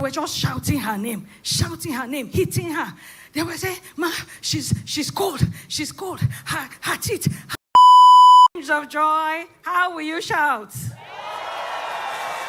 were just shouting her name, hitting her. They were saying, "Ma, she's cold. She's cold. Her teeth." Of joy, how will you shout?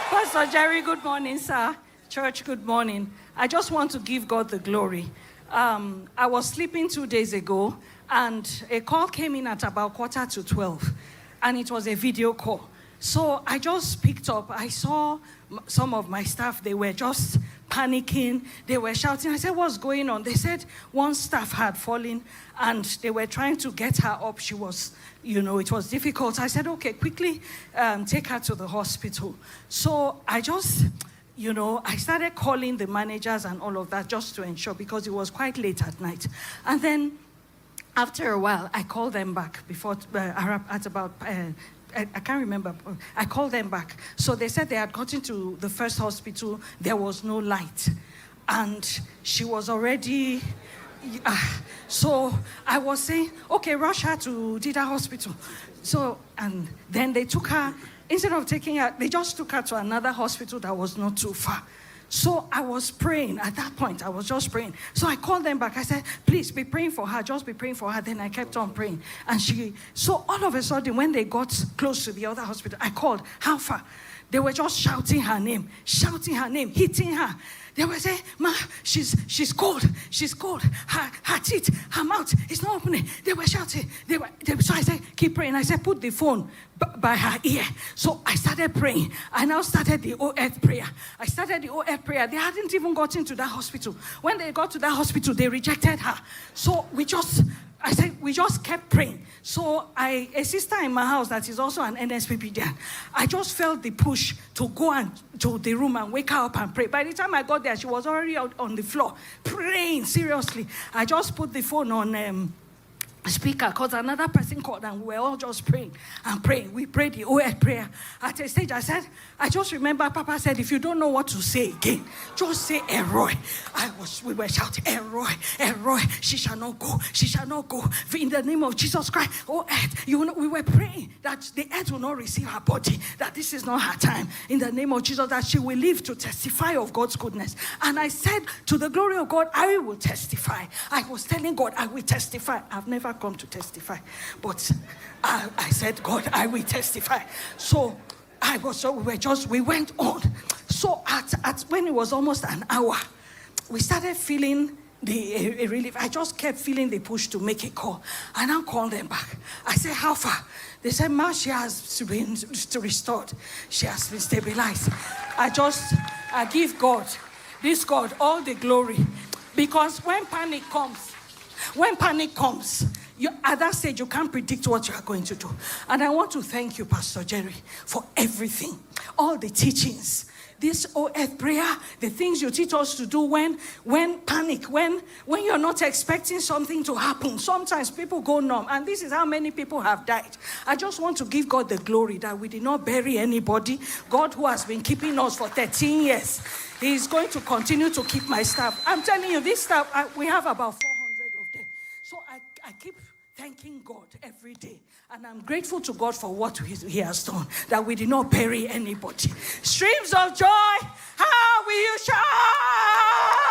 Pastor Jerry, good morning, sir. Church, good morning. I just want to give God the glory. I was sleeping 2 days ago, and a call came in at about 11:45, and it was a video call. So I just picked up. I saw some of my staff, they were just panicking. They were shouting. I said, "What's going on?" They said one staff had fallen, and they were trying to get her up. She was, it was difficult. I said, "Okay, quickly take her to the hospital." So I just, I started calling the managers and all of that just to ensure, because it was quite late at night. And then after a while, I called them back before, at about, I can't remember. I called them back. So they said they had gotten to the first hospital. There was no light. And she was already... so I was saying, "Okay, rush her to Dida Hospital." So, and then they took her, instead of taking her, they just took her to another hospital that was not too far. So I was praying. At that point, I was just praying. So I called them back. I said, "Please be praying for her. Just be praying for her." Then I kept on praying. And so all of a sudden, when they got close to the other hospital, I called, "How far?" They were just shouting her name, hitting her. They were saying, "Ma, she's cold. She's cold. Her teeth, her mouth is not opening." They were shouting. So I said, "Keep praying." I said, "Put the phone by her ear." So I started praying. I now started the OF prayer. They hadn't even gotten to that hospital. When they got to that hospital, they rejected her. So we just kept praying. So a sister in my house that is also an NSPPD, I just felt the push to go and to the room and wake her up and pray. By the time I got there, she was already out on the floor praying seriously. I just put the phone on speaker, because another person called, and we were all just praying and praying. We prayed the OF prayer. At a stage, I just remember Papa said, "If you don't know what to say again, just say Elroi." We were shouting, "Elroi, she shall not go. She shall not go. In the name of Jesus Christ, oh earth." We were praying that the earth will not receive her body, that this is not her time. In the name of Jesus, that she will live to testify of God's goodness. And I said, to the glory of God, I will testify. I was telling God, I will testify. I've never come to testify, but I said, "God, I will testify." So we went on. So at when it was almost an hour, we started feeling a relief. I just kept feeling the push to make a call. I now called them back. I said, "How far?" They said, "Ma, she has been restored. She has been stabilized." I give God all the glory, because when panic comes, at that stage, you can't predict what you are going to do. And I want to thank you, Pastor Jerry, for everything, all the teachings, this OF prayer, the things you teach us to do when you're not expecting something to happen. Sometimes people go numb, and this is how many people have died. I just want to give God the glory that we did not bury anybody. God, who has been keeping us for 13 years, He is going to continue to keep my staff. I'm telling you, this staff, we have about 400 of them. So I keep thanking God every day. And I'm grateful to God for what He has done, that we did not bury anybody. Streams of joy, how will you shout?